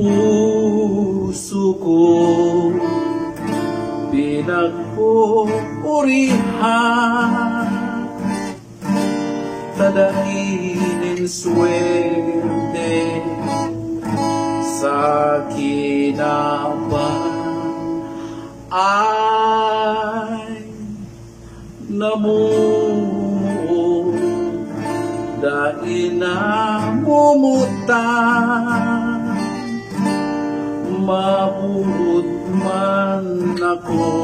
puso ko pinagpupurihan, tadainin swerte sa kinapan ay namumuo, dahil namumutan. Mabuot man ako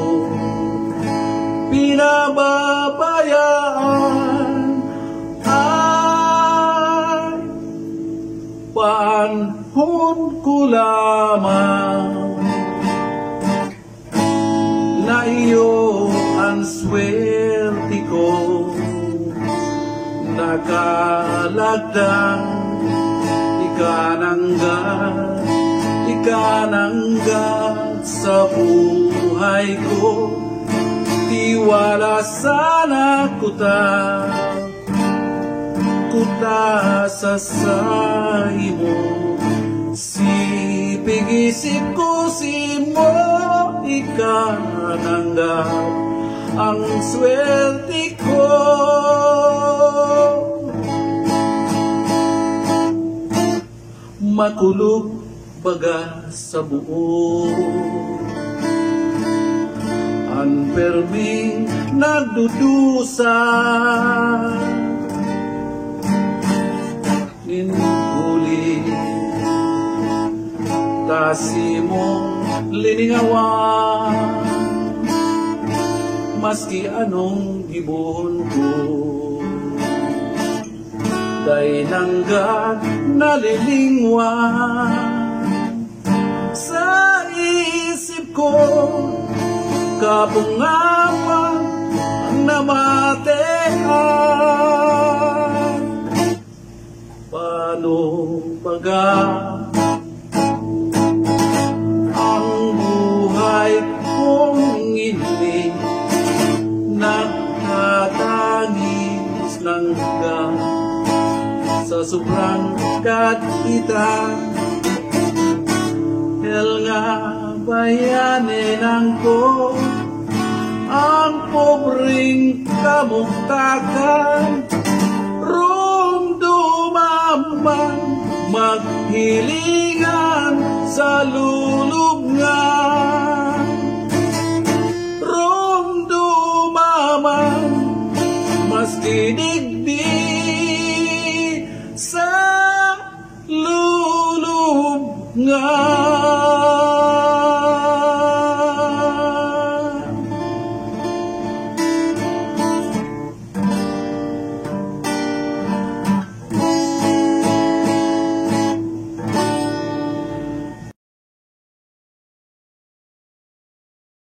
pinababayaan, ay panahon ko lamang na iyo ang swerte ko, nakalagdang ikananggat sa buhay ko. Tiwala sana kuta sa imo, sipig-isip ko mo ikananggap ang swerte ko. Makulog baga sa buo, anperming nagdudusa, ninhuli tasimong liningawan, maski anong gibon ko, kay nanggat nalilingwan sa isip ko, kabungawan ang namatean. Paano baga ang buhay kong ini, nagtatangis ng hanggang sa sobrang kakita. Hel nga bayanin ko ang pobreng kamuktakan, rumdumaman maghilingan sa lulubngan, rumdumaman maski digdi sa lulubngan.